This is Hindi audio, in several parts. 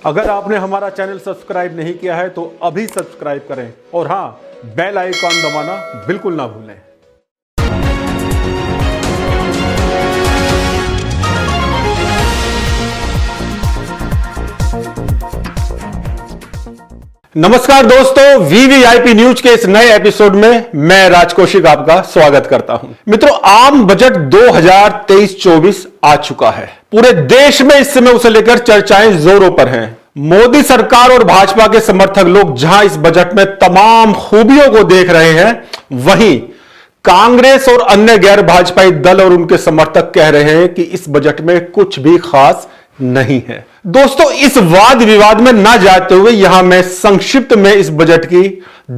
अगर आपने हमारा चैनल सब्सक्राइब नहीं किया है तो अभी सब्सक्राइब करें और हाँ, बेल आइकॉन दबाना बिल्कुल ना भूलें। नमस्कार दोस्तों, वीवीआईपी न्यूज के इस नए एपिसोड में मैं राज कौशिक आपका स्वागत करता हूं। मित्रों, आम बजट 2023-24 आ चुका है। पूरे देश में इस समय उसे लेकर चर्चाएं जोरों पर हैं। मोदी सरकार और भाजपा के समर्थक लोग जहां इस बजट में तमाम खूबियों को देख रहे हैं, वहीं कांग्रेस और अन्य गैर भाजपाई दल और उनके समर्थक कह रहे हैं कि इस बजट में कुछ भी खास नहीं है। दोस्तों, इस वाद विवाद में ना जाते हुए यहां मैं संक्षिप्त में इस बजट की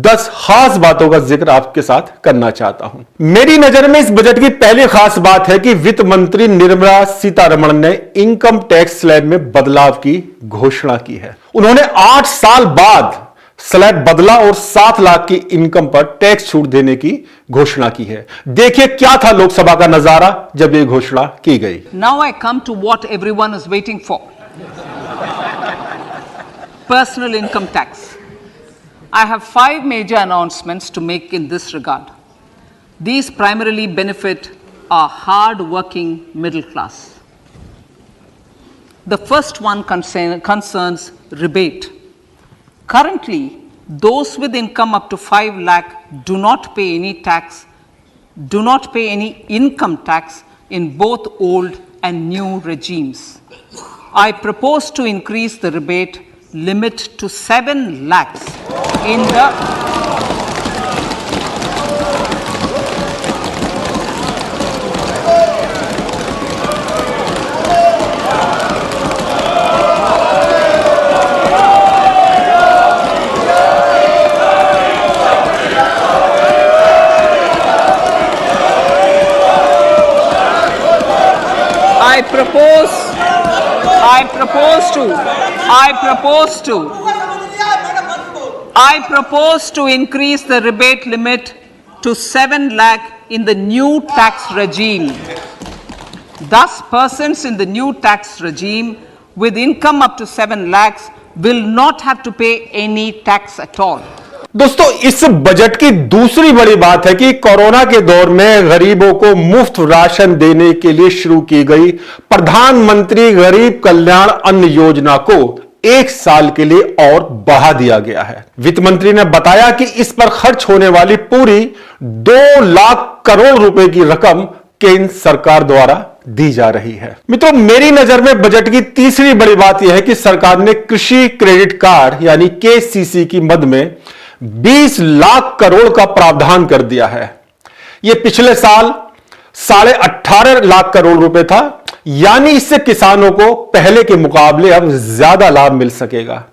10 खास बातों का जिक्र आपके साथ करना चाहता हूं। मेरी नजर में इस बजट की पहली खास बात है कि वित्त मंत्री निर्मला सीतारमण ने इनकम टैक्स स्लैब में बदलाव की घोषणा की है। उन्होंने 8 साल बाद स्लैब बदला और 7 लाख की इनकम पर टैक्स छूट देने की घोषणा की है। देखिए क्या था लोकसभा का नजारा जब यह घोषणा की गई। Now I come to what everyone is waiting for. Personal income tax. I have 5 major announcements to make in this regard. These primarily benefit our hard-working middle class. The first one concerns rebate. Currently, those with income up to 5 lakh do not pay any income tax in both old and new regimes. I propose to increase the rebate limit to 7 lakhs in the I propose to increase the rebate limit to 7 lakh in the new tax regime. Thus, persons in the new tax regime with income up to 7 lakhs will not have to pay any tax at all. दोस्तों, इस बजट की दूसरी बड़ी बात है कि कोरोना के दौर में गरीबों को मुफ्त राशन देने के लिए शुरू की गई प्रधानमंत्री गरीब कल्याण अन्न योजना को 1 साल के लिए और बढ़ा दिया गया है। वित्त मंत्री ने बताया कि इस पर खर्च होने वाली पूरी 2 लाख करोड़ रुपए की रकम केंद्र सरकार द्वारा दी जा रही है। मित्रों, मेरी नजर में बजट की तीसरी बड़ी बात यह है कि सरकार ने कृषि क्रेडिट कार्ड यानी केसीसी की मद में 20 लाख करोड़ का प्रावधान कर दिया है। यह पिछले साल 18.5 लाख करोड़ रुपए था, यानी इससे किसानों को पहले के मुकाबले अब ज्यादा लाभ मिल सकेगा।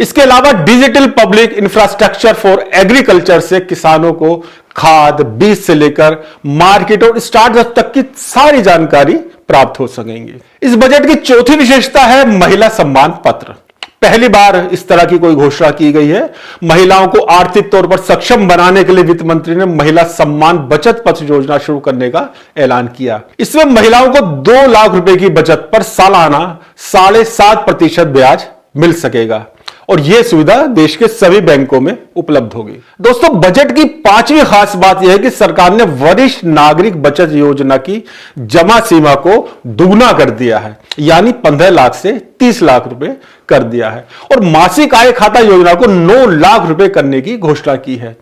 इसके अलावा digital public infrastructure for agriculture से किसानों को खाद, बीज से लेकर मार्केट और स्टार्टअप तक की सारी जानकारी प्राप्त हो सकेंगी। इस बजट की चौथी विशेषता है महिला सम्मान पत्र। पहली बार इस तरह की कोई घोषणा की गई है। महिलाओं को आर्थिक तौर पर सक्षम बनाने के लिए वित्त मंत्री ने महिला सम्मान बचत पत्र योजना शुरू करने का ऐलान किया। इसमें महिलाओं को 2 लाख रुपए की बचत पर सालाना 7.5% ब्याज मिल सकेगा और यह सुविधा देश के सभी बैंकों में उपलब्ध होगी। दोस्तों, बजट की 5वीं खास बात यह है कि सरकार ने वरिष्ठ नागरिक बचत योजना की जमा सीमा को दुगना कर दिया है, यानी 15 लाख से 30 लाख रुपए कर दिया है और मासिक आय खाता योजना को 9 लाख रुपए करने की घोषणा की है।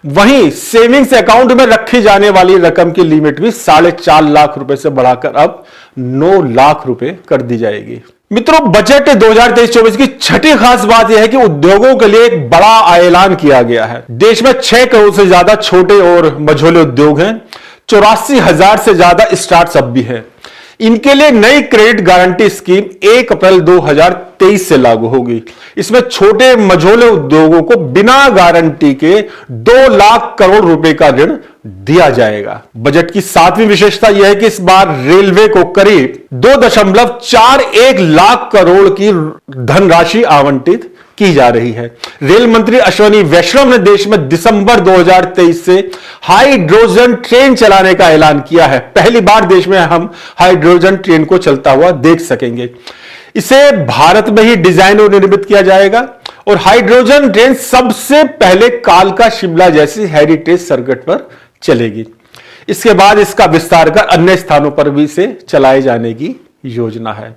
वहीं सेविंग्स अकाउंट में रखी जाने वाली रकम की लिमिट भी 4.5 लाख रुपए से बढ़ाकर अब 9 लाख रुपए कर दी जाएगी। मित्रों, बजट 2023-24 की छठी खास बात यह है कि उद्योगों के लिए एक बड़ा ऐलान किया गया है। देश में 6 करोड़ से ज्यादा छोटे और मझोले उद्योग हैं, 84,000 से ज्यादा स्टार्टअप भी हैं। इनके लिए नई क्रेडिट गारंटी स्कीम 1 अप्रैल 2023 से लागू होगी। इसमें छोटे मझोले उद्योगों को बिना गारंटी के 2 लाख करोड़ रुपए का ऋण दिया जाएगा। बजट की 7वीं विशेषता यह है कि इस बार रेलवे को करीब 2.41 लाख करोड़ की धनराशि आवंटित की जा रही है। रेल मंत्री अश्विनी वैष्णव ने देश में दिसंबर 2023 से हाइड्रोजन ट्रेन चलाने का ऐलान किया है। पहली बार देश में हम हाइड्रोजन ट्रेन को चलता हुआ देख सकेंगे। इसे भारत में ही डिजाइन और निर्मित किया जाएगा और हाइड्रोजन ट्रेन सबसे पहले कालका शिमला जैसी हेरिटेज सर्किट पर चलेगी। इसके बाद इसका विस्तार कर अन्य स्थानों पर भी इसे चलाए जाने की योजना है।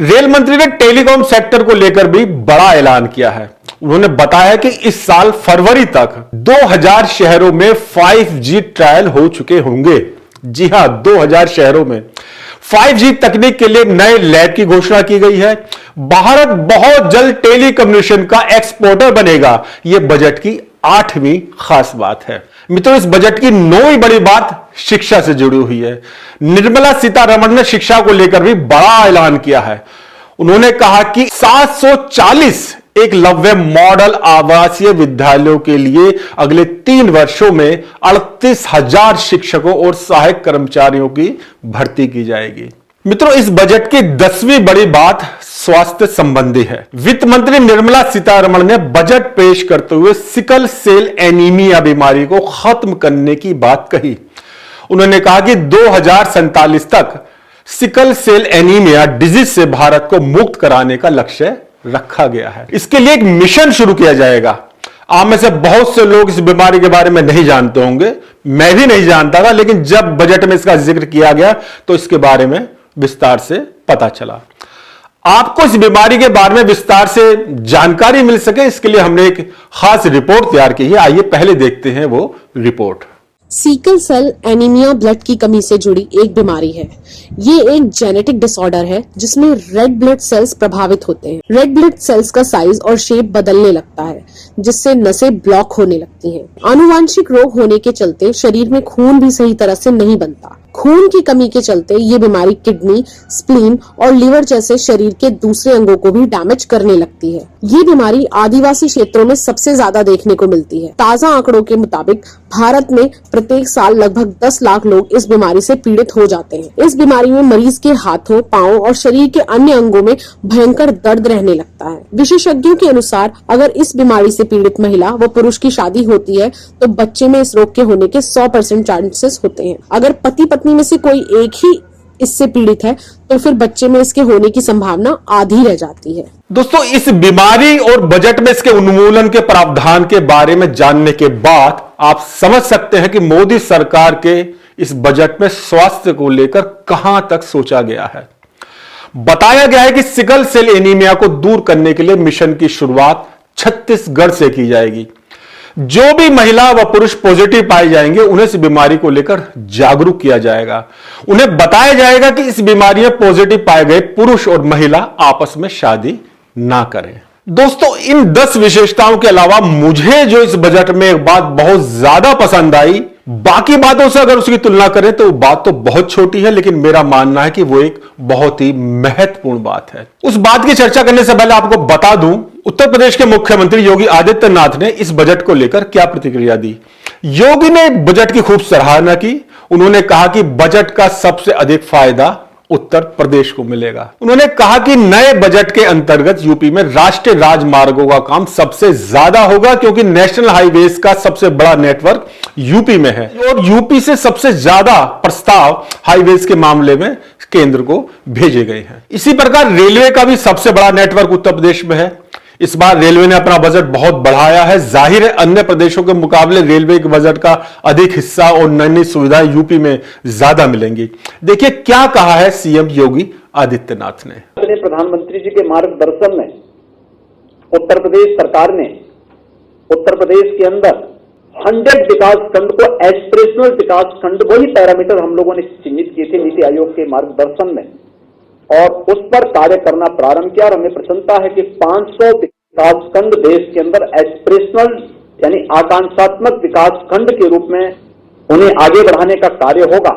रेल मंत्री ने टेलीकॉम सेक्टर को लेकर भी बड़ा ऐलान किया है। उन्होंने बताया कि इस साल फरवरी तक 2000 शहरों में 5G ट्रायल हो चुके होंगे। जी हां, 2000 शहरों में 5G तकनीक के लिए नए लैब की घोषणा की गई है। भारत बहुत जल्द टेलीकम्युनिकेशन का एक्सपोर्टर बनेगा। यह बजट की 8वीं खास बात है। मित्रों, इस बजट की 9वीं बड़ी बात शिक्षा से जुड़ी हुई है। निर्मला सीतारमण ने शिक्षा को लेकर भी बड़ा ऐलान किया है। उन्होंने कहा कि 740 एकलव्य मॉडल आवासीय विद्यालयों के लिए अगले 3 वर्षों में 38,000 शिक्षकों और सहायक कर्मचारियों की भर्ती की जाएगी। मित्रों, इस बजट की 10वीं बड़ी बात स्वास्थ्य संबंधी है। वित्त मंत्री निर्मला सीतारमण ने बजट पेश करते हुए सिकल सेल एनीमिया बीमारी को खत्म करने की बात कही। उन्होंने कहा कि 2047 तक सिकल सेल एनीमिया डिजीज से भारत को मुक्त कराने का लक्ष्य रखा गया है। इसके लिए एक मिशन शुरू किया जाएगा। आप में से बहुत से लोग इस बीमारी के बारे में नहीं जानते होंगे, मैं भी नहीं जानता था, लेकिन जब बजट में इसका जिक्र किया गया तो इसके बारे में विस्तार से पता चला। आपको इस बीमारी के बारे में विस्तार से जानकारी मिल सके, इसके लिए हमने एक खास रिपोर्ट तैयार की है। आइए पहले देखते हैं वो report. Sickle cell anaemia blood की कमी से जुड़ी एक बीमारी है। ये एक जेनेटिक डिसऑर्डर है जिसमें रेड ब्लड सेल्स प्रभावित होते हैं। रेड ब्लड सेल्स का साइज और शेप बदलने लगता है, जिससे नसें ब्लॉक होने लगती हैं। आनुवांशिक रोग होने के चलते शरीर में खून भी सही तरह से नहीं बनता। खून की कमी के चलते ये बीमारी किडनी, स्प्लीन और लिवर जैसे शरीर के दूसरे अंगों को भी डैमेज करने लगती है। ये बीमारी आदिवासी क्षेत्रों में सबसे ज्यादा देखने को मिलती है। ताजा आंकड़ों के मुताबिक भारत में प्रत्येक साल लगभग 10 लाख लोग इस बीमारी से पीड़ित हो जाते हैं। इस बीमारी में मरीज के हाथों, पांव और शरीर के अन्य अंगों में भयंकर दर्द रहने लगता है। विशेषज्ञों के अनुसार अगर इस बीमारी से पीड़ित महिला व पुरुष की शादी होती है तो बच्चे में इस रोग के होने के 100% चांसेस होते हैं। अगर पति पत्नी में से कोई एक ही इससे पीड़ित है तो फिर बच्चे में इसके होने की संभावना आधी रह जाती है। दोस्तों, इस बीमारी और बजट में इसके उन्मूलन के प्रावधान के बारे में जानने के बाद आप समझ सकते हैं कि मोदी सरकार के इस बजट में स्वास्थ्य को लेकर कहां तक सोचा गया है। बताया गया है कि सिकल सेल एनीमिया को दूर करने के लिए मिशन की शुरुआत छत्तीसगढ़ से की जाएगी। जो भी महिला व पुरुष पॉजिटिव पाए जाएंगे उन्हें इस बीमारी को लेकर जागरूक किया जाएगा। उन्हें बताया जाएगा कि इस बीमारी में पॉजिटिव पाए गए पुरुष और महिला आपस में शादी ना करें। दोस्तों, इन 10 विशेषताओं के अलावा मुझे जो इस बजट में एक बात बहुत ज्यादा पसंद आई, बाकी बातों से अगर उसकी तुलना करें तो बात तो बहुत छोटी है, लेकिन मेरा मानना है कि वो एक बहुत ही महत्वपूर्ण बात है। उस बात की चर्चा करने से पहले आपको बता दूं, उत्तर प्रदेश के मुख्यमंत्री योगी आदित्यनाथ ने इस बजट को लेकर क्या प्रतिक्रिया दी। योगी ने बजट की खूब सराहना की। उन्होंने कहा कि बजट का सबसे अधिक फायदा उत्तर प्रदेश को मिलेगा। उन्होंने कहा कि नए बजट के अंतर्गत यूपी में राष्ट्रीय राजमार्गों का काम सबसे ज्यादा होगा, क्योंकि नेशनल हाईवेज का सबसे बड़ा नेटवर्क यूपी में है और यूपी से सबसे ज्यादा प्रस्ताव हाईवेज के मामले में केंद्र को भेजे गए हैं। इसी प्रकार रेलवे का भी सबसे बड़ा नेटवर्क उत्तर प्रदेश में है। इस बार रेलवे ने अपना बजट बहुत बढ़ाया है। जाहिर है अन्य प्रदेशों के मुकाबले रेलवे के बजट का अधिक हिस्सा और नई नई सुविधाएं यूपी में ज्यादा मिलेंगी। देखिए क्या कहा है सीएम योगी आदित्यनाथ ने। प्रधानमंत्री जी के मार्गदर्शन में उत्तर प्रदेश सरकार ने उत्तर प्रदेश के अंदर 100 विकास खंड को एस्पिरेशनल विकास खंड, वही पैरामीटर हम लोगों ने चिन्हित किए थे नीति आयोग के मार्गदर्शन में, और उस पर कार्य करना प्रारंभ किया। और हमें प्रसन्नता है कि 500 विकास खंड देश के अंदर एस्पिरेशनल यानी आकांक्षात्मक विकास खंड के रूप में उन्हें आगे बढ़ाने का कार्य होगा।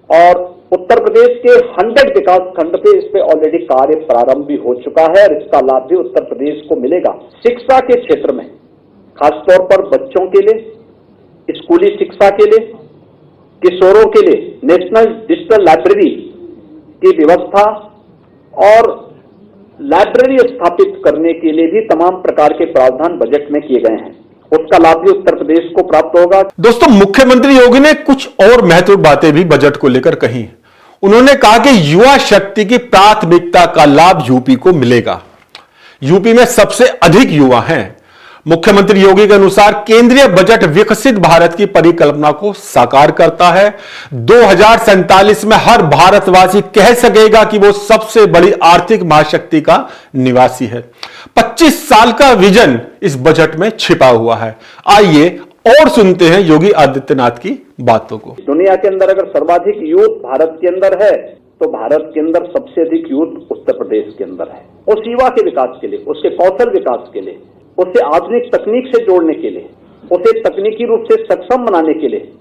और उत्तर प्रदेश के 100 विकास खंड पे इस पे ऑलरेडी कार्य प्रारंभ भी हो चुका है और इसका लाभ भी उत्तर प्रदेश को मिलेगा। शिक्षा के क्षेत्र में खासतौर पर बच्चों के लिए, स्कूली शिक्षा के लिए, किशोरों के लिए नेशनल डिजिटल लाइब्रेरी की व्यवस्था और लाइब्रेरी स्थापित करने के लिए भी तमाम प्रकार के प्रावधान बजट में किए गए हैं। उसका लाभ भी उत्तर प्रदेश को प्राप्त होगा। दोस्तों, मुख्यमंत्री योगी ने कुछ और महत्वपूर्ण बातें भी बजट को लेकर कही। उन्होंने कहा कि युवा शक्ति की प्राथमिकता का लाभ यूपी को मिलेगा। यूपी में सबसे अधिक युवा हैं। मुख्यमंत्री योगी के अनुसार केंद्रीय बजट विकसित भारत की परिकल्पना को साकार करता है। 2047 में हर भारतवासी कह सकेगा कि वो सबसे बड़ी आर्थिक महाशक्ति का निवासी है। 25 साल का विजन इस बजट में छिपा हुआ है। आइए और सुनते हैं योगी आदित्यनाथ की बातों को। दुनिया के अंदर अगर सर्वाधिक यूथ भारत के अंदर है तो भारत के अंदर सबसे अधिक यूथ उत्तर प्रदेश के अंदर है। उस युवा के विकास के लिए, उसके कौशल विकास के लिए, उसे आधुनिक तकनीक से जोड़ने के लिए, उसे तकनीकी रूप से सक्षम बनाने के लिए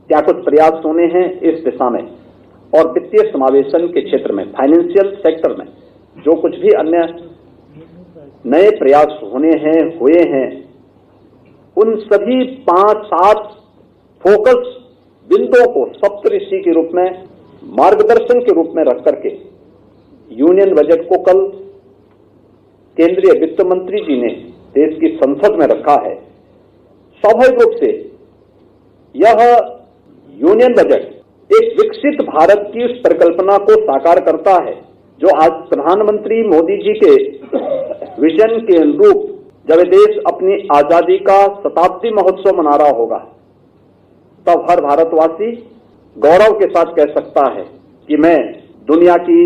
क्या कुछ प्रयास होने हैं इस दिशा में। और वित्तीय समावेशन के क्षेत्र में, फाइनेंशियल सेक्टर में जो कुछ भी अन्य नए प्रयास हुए हैं उन सभी 5-7 फोकस बिंदुओं को सप्तऋषि के रूप में, मार्गदर्शन के रूप में रख करके यूनियन बजट को कल केंद्रीय वित्त मंत्री जी ने देश की संसद में रखा है। स्वाभाविक रूप से यह यूनियन बजट एक विकसित भारत की उस परिकल्पना को साकार करता है जो आज प्रधानमंत्री मोदी जी के विजन के अनुरूप जब देश अपनी आजादी का शताब्दी महोत्सव मना रहा होगा तब हर भारतवासी गौरव के साथ कह सकता है कि मैं दुनिया की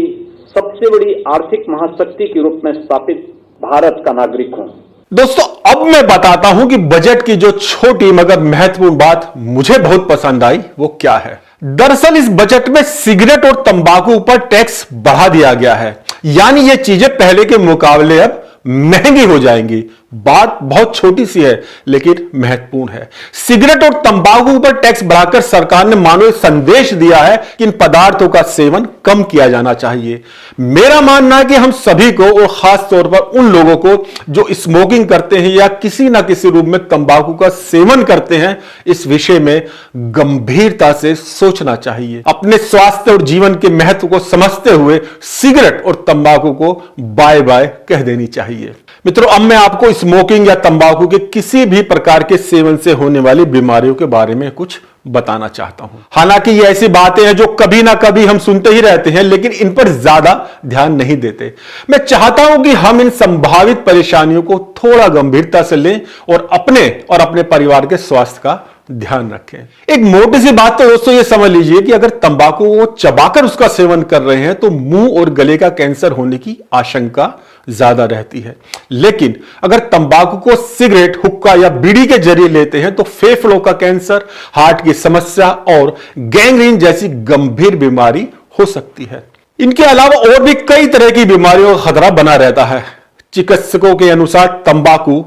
सबसे बड़ी आर्थिक महाशक्ति के रूप में स्थापित भारत का नागरिक हूं। दोस्तों, अब मैं बताता हूं कि बजट की जो छोटी मगर महत्वपूर्ण बात मुझे बहुत पसंद आई वो क्या है। दरअसल इस बजट में सिगरेट और तंबाकू पर टैक्स बढ़ा दिया गया है, यानी ये चीजें पहले के मुकाबले अब महंगी हो जाएंगी। बात बहुत छोटी सी है लेकिन महत्वपूर्ण है। सिगरेट और तंबाकू पर टैक्स बढ़ाकर सरकार ने मानो एक संदेश दिया है कि इन पदार्थों का सेवन कम किया जाना चाहिए। मेरा मानना है कि हम सभी को और खास तौर पर उन लोगों को जो स्मोकिंग करते हैं या किसी ना किसी रूप में तंबाकू का सेवन करते हैं, इस विषय में गंभीरता से सोचना चाहिए। अपने स्वास्थ्य और जीवन के महत्व को समझते हुए सिगरेट और तंबाकू को बाय बाय कह देनी चाहिए। मित्रों, अब मैं आपको स्मोकिंग या तंबाकू के किसी भी प्रकार के सेवन से होने वाली बीमारियों के बारे में कुछ बताना चाहता हूं। हालांकि ये ऐसी बातें हैं जो कभी ना कभी हम सुनते ही रहते हैं लेकिन इन पर ज्यादा ध्यान नहीं देते। मैं चाहता हूं कि हम इन संभावित परेशानियों को थोड़ा गंभीरता से लें और अपने परिवार के स्वास्थ्य का ध्यान रखें। एक मोटी सी बात तो दोस्तों ये समझ लीजिए कि अगर तंबाकू को चबाकर उसका सेवन कर रहे हैं तो मुंह और गले का कैंसर होने की आशंका ज्यादा रहती है, लेकिन अगर तंबाकू को सिगरेट, हुक्का या बीड़ी के जरिए लेते हैं तो फेफड़ों का कैंसर, हार्ट की समस्या और गैंग्रीन जैसी गंभीर बीमारी हो सकती है। इनके अलावा और भी कई तरह की बीमारियों का खतरा बना रहता है। चिकित्सकों के अनुसार तंबाकू,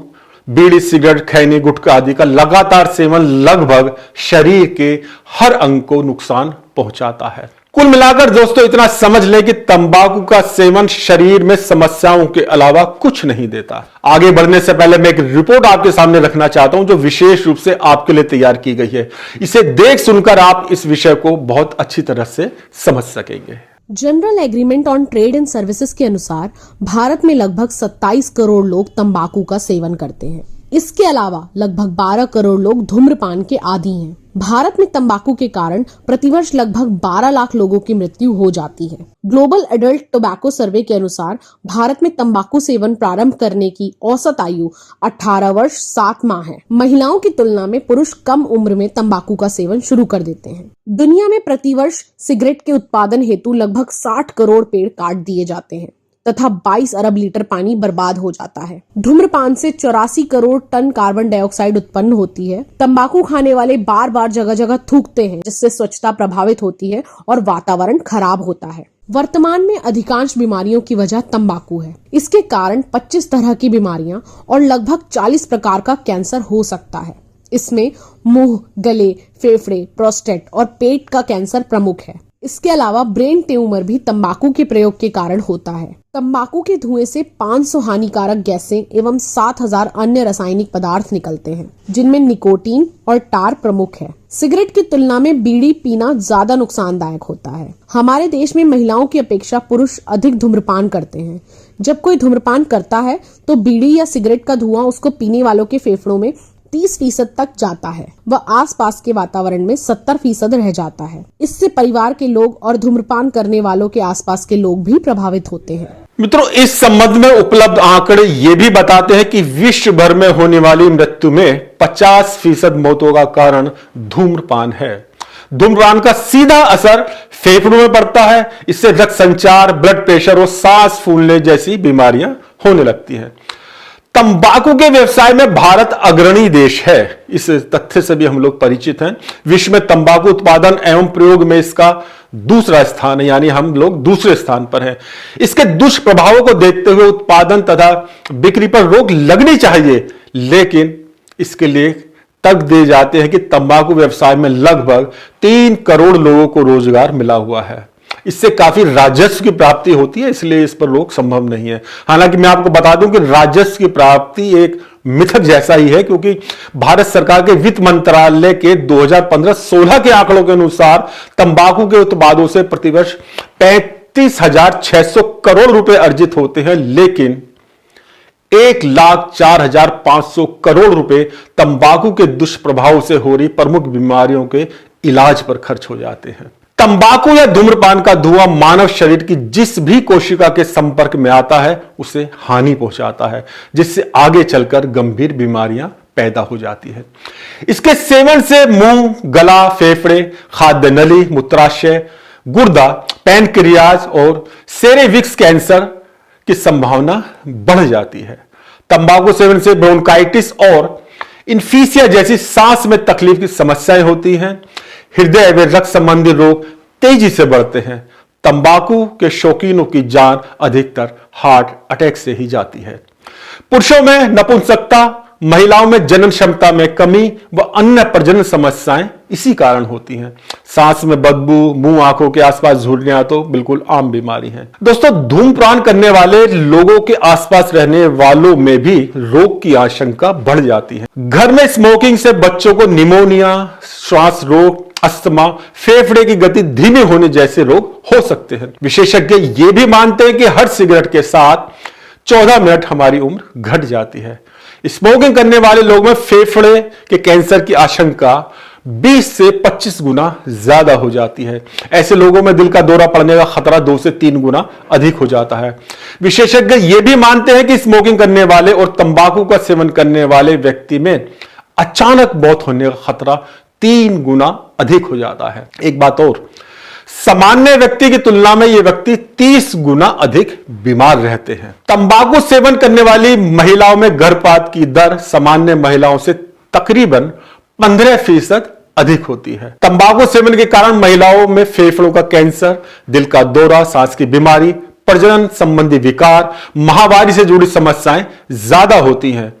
बीड़ी, सिगरेट, खैनी, गुटखा आदि का लगातार सेवन लगभग शरीर के हर अंग को नुकसान पहुंचाता है। कुल मिलाकर दोस्तों इतना समझ लें कि तंबाकू का सेवन शरीर में समस्याओं के अलावा कुछ नहीं देता। आगे बढ़ने से पहले मैं एक रिपोर्ट आपके सामने रखना चाहता हूं जो विशेष रूप से आपके लिए तैयार की गई है। इसे देख सुनकर आप इस विषय को बहुत अच्छी तरह से समझ सकेंगे। General agreement on trade and services के अनुसार भारत में लगभग 27 करोड़ लोग तंबाकू का सेवन करते हैं। इसके अलावा लगभग 12 करोड़ लोग धूम्रपान के आदी हैं। भारत में तंबाकू के कारण प्रतिवर्ष लगभग 12 लाख लोगों की मृत्यु हो जाती है। ग्लोबल एडल्ट टोबैको सर्वे के अनुसार भारत में तंबाकू सेवन प्रारंभ करने की औसत आयु 18 वर्ष 7 माह है। महिलाओं की तुलना में पुरुष कम उम्र में तंबाकू का सेवन शुरू कर देते हैं। दुनिया में प्रतिवर्ष सिगरेट के उत्पादन हेतु लगभग 60 करोड़ पेड़ काट दिए जाते हैं तथा 22 अरब लीटर पानी बर्बाद हो जाता है। धूम्रपान से 84 करोड़ टन कार्बन डाइऑक्साइड उत्पन्न होती है। तंबाकू खाने वाले बार बार जगह जगह थूकते हैं जिससे स्वच्छता प्रभावित होती है और वातावरण खराब होता है। वर्तमान में अधिकांश बीमारियों की वजह तंबाकू है। इसके कारण 25 तरह की बीमारियां और लगभग 40 प्रकार का कैंसर हो सकता है। इसमें मुंह, गले, फेफड़े, प्रोस्टेट और पेट का कैंसर प्रमुख है। इसके अलावा ब्रेन ट्यूमर भी तंबाकू के प्रयोग के कारण होता है। तंबाकू के धुएं से 500 हानिकारक गैसें एवं 7000 अन्य रासायनिक पदार्थ निकलते हैं जिनमें निकोटीन और टार प्रमुख है। सिगरेट की तुलना में बीड़ी पीना ज्यादा नुकसानदायक होता है। हमारे देश में महिलाओं की अपेक्षा पुरुष अधिक धूम्रपान करते हैं। जब कोई धूम्रपान करता है तो बीड़ी या सिगरेट का धुआं उसको पीने वालों के फेफड़ों में 30% तक जाता है व आसपास के वातावरण में 70% रह जाता है। इससे परिवार के लोग और धूम्रपान करने वालों के आसपास के लोग भी प्रभावित होते हैं। मित्रों, इस संबंध में उपलब्ध आंकड़े ये भी बताते हैं कि विश्व भर में होने वाली मृत्यु में 50% मौतों का कारण धूम्रपान है। धूम्रपान का सीधा असर फेफड़ों में पड़ता है। इससे रक्त संचार, ब्लड प्रेशर और सांस फूलने जैसी बीमारियां होने लगती हैं। तंबाकू के व्यवसाय में भारत अग्रणी देश है। इस तथ्य से भी हम लोग परिचित हैं। विश्व में तंबाकू उत्पादन एवं प्रयोग में इसका दूसरा स्थान है, यानी हम लोग दूसरे स्थान पर हैं। इसके दुष्प्रभावों को देखते हुए उत्पादन तथा बिक्री पर रोक लगनी चाहिए, लेकिन इसके लिए तर्क दिए जाते हैं कि तंबाकू व्यवसाय में लगभग 3 करोड़ लोगों को रोजगार मिला हुआ है। इससे काफी राजस्व की प्राप्ति होती है, इसलिए इस पर रोक संभव नहीं है। हालांकि मैं आपको बता दूं कि राजस्व की प्राप्ति एक मिथक जैसा ही है, क्योंकि भारत सरकार के वित्त मंत्रालय के 2015-16 के आंकड़ों के अनुसार तंबाकू के उत्पादों से प्रतिवर्ष 35,600 करोड़ रुपए अर्जित होते हैं, लेकिन 1,04,500 करोड़ रुपए तंबाकू के दुष्प्रभाव से हो रही प्रमुख बीमारियों के इलाज पर खर्च हो जाते हैं। तंबाकू या धूम्रपान का धुआं मानव शरीर की जिस भी कोशिका के संपर्क में आता है उसे हानि पहुंचाता है, जिससे आगे चलकर गंभीर बीमारियां पैदा हो जाती है। इसके सेवन से मुंह, गला, फेफड़े, खाद्य नली, मूत्राशय, गुर्दा, पैनक्रियाज और सेरेविक्स कैंसर की संभावना बढ़ जाती है। तंबाकू सेवन से ब्रोंकाइटिस और इन्फीसिया जैसी सांस में तकलीफ की समस्याएं होती हैं। हृदय व रक्त संबंधी रोग तेजी से बढ़ते हैं। तंबाकू के शौकीनों की जान अधिकतर हार्ट अटैक से ही जाती है। पुरुषों में नपुंसकता, महिलाओं में जनन क्षमता में कमी व अन्य प्रजनन समस्याएं इसी कारण होती हैं। सांस में बदबू, मुंह, आंखों के आसपास झुर्रियां तो बिल्कुल आम बीमारी है। दोस्तों, धूम्रपान करने वाले लोगों के आसपास रहने वालों में भी रोग की आशंका बढ़ जाती है। घर में स्मोकिंग से बच्चों को निमोनिया, श्वास रोग, अस्थमा, फेफड़े की गति धीमी होने जैसे रोग हो सकते हैं। विशेषज्ञ ये भी मानते हैं कि हर सिगरेट के साथ 14 मिनट हमारी उम्र घट जाती है। स्मोकिंग करने वाले लोगों में फेफड़े के कैंसर की आशंका 20 से 25 गुना ज्यादा हो जाती है। ऐसे लोगों में दिल का दौरा पड़ने का खतरा 2 से 3 गुना अधिक हो जाता है। विशेषज्ञ ये भी मानते हैं कि स्मोकिंग करने वाले और तंबाकू का सेवन करने वाले व्यक्ति में अचानक मौत होने का खतरा 3 गुना अधिक हो जाता है। एक बात और, सामान्य व्यक्ति की तुलना में ये व्यक्ति 30 गुना अधिक बीमार रहते हैं। तंबाकू सेवन करने वाली महिलाओं में गर्भपात की दर सामान्य महिलाओं से तकरीबन 15% अधिक होती है। तंबाकू सेवन के कारण महिलाओं में फेफड़ों का कैंसर, दिल का दौरा, सांस की बीमारी, प्रजनन संबंधी विकार, माहवारी से जुड़ी समस्याएं ज्यादा होती हैं।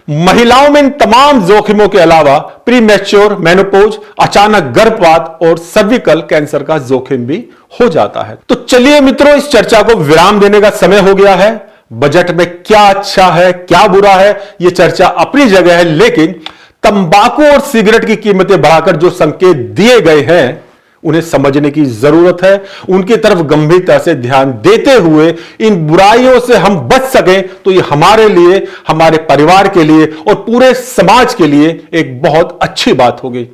महिलाओं में इन तमाम जोखिमों के अलावा प्रीमैच्योर मेनोपॉज, अचानक गर्भपात और सर्विकल कैंसर का जोखिम भी हो जाता है। तो चलिए मित्रों, इस चर्चा को विराम देने का समय हो गया है। बजट में क्या अच्छा है, क्या बुरा है, यह चर्चा अपनी जगह है, लेकिन तंबाकू और सिगरेट की कीमतें बढ़ाकर जो संकेत दिए गए हैं उन्हें समझने की जरूरत है। उनकी तरफ गंभीरता से ध्यान देते हुए इन बुराइयों से हम बच सकें तो ये हमारे लिए, हमारे परिवार के लिए और पूरे समाज के लिए एक बहुत अच्छी बात होगी।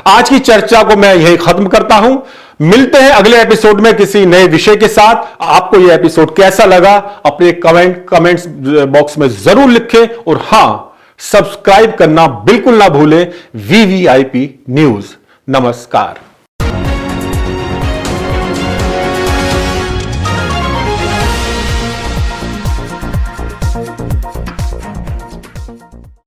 आज की चर्चा को मैं यही खत्म करता हूं। मिलते हैं अगले एपिसोड में किसी नए विषय के साथ। आपको यह एपिसोड कैसा लगा अपने कमेंट्स बॉक्स में जरूर लिखें, और हां, सब्सक्राइब करना बिल्कुल ना भूलें। VVIP news. नमस्कार।